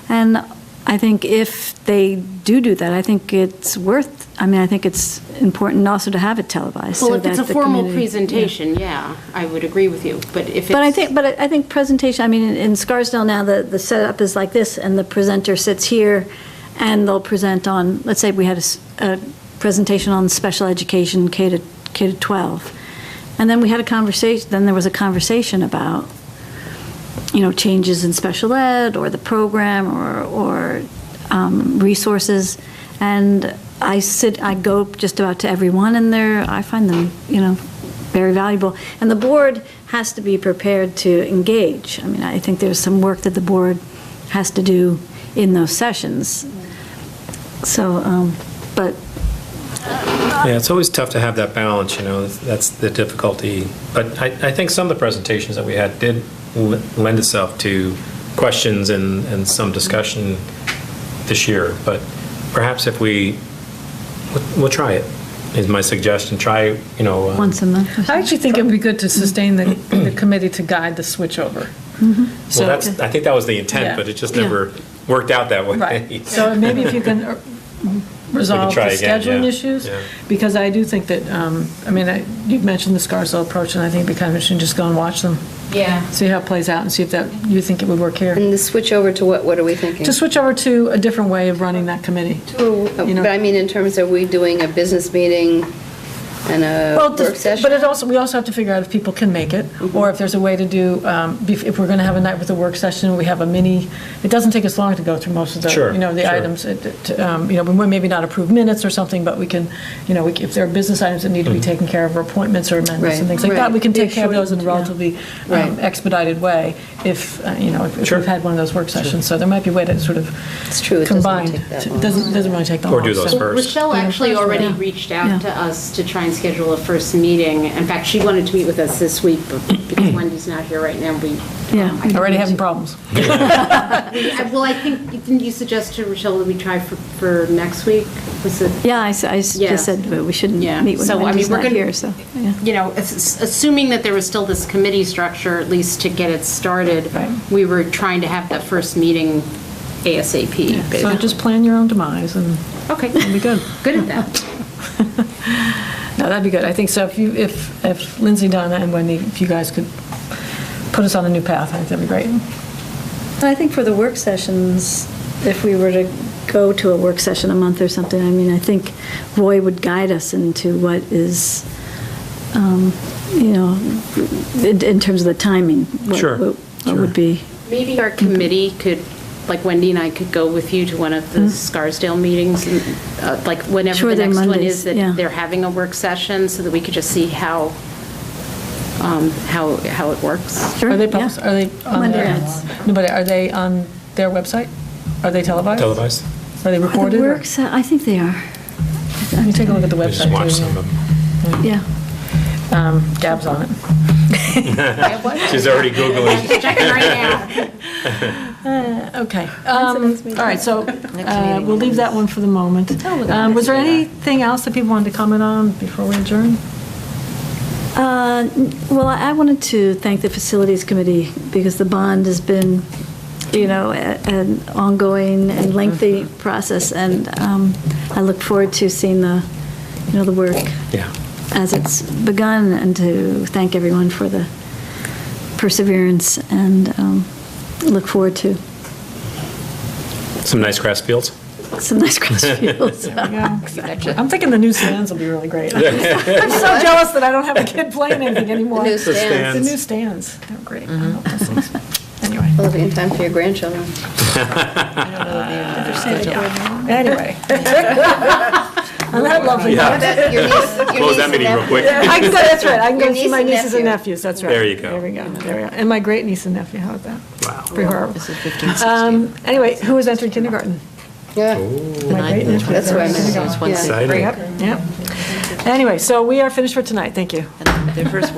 [SPEAKER 7] And I think if they do that, I think it's worth, I think it's important also to have it televised.
[SPEAKER 4] Well,
[SPEAKER 7] so
[SPEAKER 4] if it's
[SPEAKER 7] that
[SPEAKER 4] a
[SPEAKER 7] the
[SPEAKER 4] formal
[SPEAKER 7] community-
[SPEAKER 4] presentation, yeah, I would agree with you, but if it's.
[SPEAKER 7] But I think presentation, in Scarsdale now, the setup is like this, and the presenter sits here, and they'll present on, let's say we had a presentation on special education, K to 12. And then we had a conversation, then there was a conversation about, changes in special ed, or the program, or resources. And I go just about to every one, and I find them, very valuable. And the board has to be prepared to engage. I think there's some work that the board has to do in those sessions. So, but
[SPEAKER 2] Yeah, it's always tough to have that balance, that's the difficulty. But I think some of the presentations that we had did lend itself to questions and some discussion this year. But perhaps if we'll try it, is my suggestion. Try,
[SPEAKER 7] once a month.
[SPEAKER 1] I actually think it would be good to sustain the committee to guide the switchover.
[SPEAKER 2] Well, I think that was the intent,
[SPEAKER 1] Yeah.
[SPEAKER 2] but it just never worked out that way.
[SPEAKER 1] Right. So maybe if you can resolve the
[SPEAKER 2] try again,
[SPEAKER 1] scheduling
[SPEAKER 2] yeah.
[SPEAKER 1] issues,
[SPEAKER 2] Yeah.
[SPEAKER 1] because I do think that, you've mentioned the Scarsdale approach, and I think it'd be kind of interesting to just go and watch them,
[SPEAKER 8] Yeah.
[SPEAKER 1] see how it plays out, and see if you think it would work here.
[SPEAKER 5] And the switch over to what are we thinking?
[SPEAKER 1] To switch over to a different way of running that committee.
[SPEAKER 5] But in terms of we doing a business meeting and a work session?
[SPEAKER 1] But we also have to figure out if people can make it, or if there's a way to do, if we're going to have a night with a work session, we have a mini, it doesn't take us long to go through most of the,
[SPEAKER 2] Sure,
[SPEAKER 1] the
[SPEAKER 2] sure.
[SPEAKER 1] items. We might maybe not approve minutes or something, but we can, if there are business items that need to be taken care of, or appointments or amendments and
[SPEAKER 5] Right,
[SPEAKER 1] things like that,
[SPEAKER 5] right.
[SPEAKER 1] we can take
[SPEAKER 5] Yeah,
[SPEAKER 1] care of those in a
[SPEAKER 5] sure, yeah.
[SPEAKER 1] relatively
[SPEAKER 5] Right.
[SPEAKER 1] expedited way if
[SPEAKER 2] Sure.
[SPEAKER 1] we've had one of those work sessions. So there might be a way to sort of
[SPEAKER 5] It's true, it doesn't
[SPEAKER 1] combine.
[SPEAKER 5] take that
[SPEAKER 1] It
[SPEAKER 5] long.
[SPEAKER 1] doesn't really take that long.
[SPEAKER 2] Or do those
[SPEAKER 1] so-
[SPEAKER 2] first.
[SPEAKER 4] Rochelle actually already
[SPEAKER 1] Yeah.
[SPEAKER 4] reached out
[SPEAKER 7] Yeah.
[SPEAKER 4] to us to try and schedule a first meeting. In fact, she wanted to meet with us this week, but because Wendy's not here right now,
[SPEAKER 7] Yeah.
[SPEAKER 1] Already having problems.
[SPEAKER 4] Well, I think, didn't you suggest to Rochelle that we try for next week? Was it?
[SPEAKER 7] Yeah, I
[SPEAKER 4] Yeah.
[SPEAKER 7] just said we shouldn't
[SPEAKER 4] Yeah.
[SPEAKER 7] meet when
[SPEAKER 4] So,
[SPEAKER 7] Wendy's
[SPEAKER 4] we're
[SPEAKER 7] not
[SPEAKER 4] gonna-
[SPEAKER 7] here, so, yeah.
[SPEAKER 4] Assuming that there was still this committee structure, at least to get it started,
[SPEAKER 1] Right.
[SPEAKER 4] we were trying to have that first meting ASAP.
[SPEAKER 1] So just plan your own demise, and
[SPEAKER 4] Okay,
[SPEAKER 1] it'll be good.
[SPEAKER 4] good at that.
[SPEAKER 1] No, that'd be good. I think so. If Lindsay, Donna, and Wendy, if you guys could put us on a new path, I think that'd be great.
[SPEAKER 7] And I think for the work sessions, if we were to go to a work session a month or something, I think Roy would guide us into what is, in terms of the timing.
[SPEAKER 2] Sure,
[SPEAKER 7] What would be.
[SPEAKER 4] Maybe our committee could, like Wendy and I could go with you to one of the Scarsdale meetings, and, like whenever
[SPEAKER 7] Sure,
[SPEAKER 4] the
[SPEAKER 7] they're
[SPEAKER 4] next one
[SPEAKER 7] Mondays,
[SPEAKER 4] is, that
[SPEAKER 7] yeah.
[SPEAKER 4] they're having a work session, so that we could just see how it works.
[SPEAKER 7] Sure,
[SPEAKER 1] Are they
[SPEAKER 7] yeah.
[SPEAKER 1] published, are they on
[SPEAKER 7] Monday
[SPEAKER 1] their,
[SPEAKER 7] nights.
[SPEAKER 1] no, but are they on their website? Are they televised?
[SPEAKER 2] Televised?
[SPEAKER 1] Are they recorded? or-
[SPEAKER 7] I think they are,
[SPEAKER 1] Let me take a look at the
[SPEAKER 2] We
[SPEAKER 1] website.
[SPEAKER 2] just watched
[SPEAKER 1] too,
[SPEAKER 2] some of them.
[SPEAKER 7] yeah.
[SPEAKER 1] Gab's on it.
[SPEAKER 2] She's already Googling.
[SPEAKER 4] Checking right now.
[SPEAKER 1] Okay. All right, so we'll leave that one for the moment. Was there anything else that people wanted to comment on before we adjourn?
[SPEAKER 7] Well, I wanted to thank the Facilities Committee, because the bond has been, an ongoing and lengthy process, and I look forward to seeing the work
[SPEAKER 2] Yeah.
[SPEAKER 7] as it's begun, and to thank everyone for the perseverance, and look forward to
[SPEAKER 2] Some nice grass fields.
[SPEAKER 7] some nice grass fields.
[SPEAKER 1] I'm thinking the new stands will be really great. I'm so jealous that I don't have a kid playing anything anymore.
[SPEAKER 5] The new
[SPEAKER 1] The
[SPEAKER 5] stands.
[SPEAKER 1] new stands, they're great. I love those things. Anyway.
[SPEAKER 5] Well, it'll be in time for your grandchildren.
[SPEAKER 1] Anyway. On that lovely
[SPEAKER 2] Yeah.
[SPEAKER 1] note.
[SPEAKER 5] Your niece-
[SPEAKER 2] Close that meeting real quick.
[SPEAKER 1] I can go, that's right, I can go
[SPEAKER 5] Your
[SPEAKER 1] see
[SPEAKER 5] niece
[SPEAKER 1] my
[SPEAKER 5] and
[SPEAKER 1] nieces and
[SPEAKER 5] nephew.
[SPEAKER 1] nephews, that's right.
[SPEAKER 2] There you go.
[SPEAKER 1] There we go, there we go. And my great niece and nephew, how's that?
[SPEAKER 2] Wow.
[SPEAKER 1] Pretty horrible.
[SPEAKER 6] This is 15, 16.
[SPEAKER 1] Anyway, who is entering kindergarten?
[SPEAKER 5] Yeah,
[SPEAKER 1] My great nephew.
[SPEAKER 5] that's what I meant.
[SPEAKER 1] Kindergarten.
[SPEAKER 5] Yeah.
[SPEAKER 2] Exciting.
[SPEAKER 1] Yep, yep. Anyway, so we are finished for tonight, thank you.
[SPEAKER 6] And their first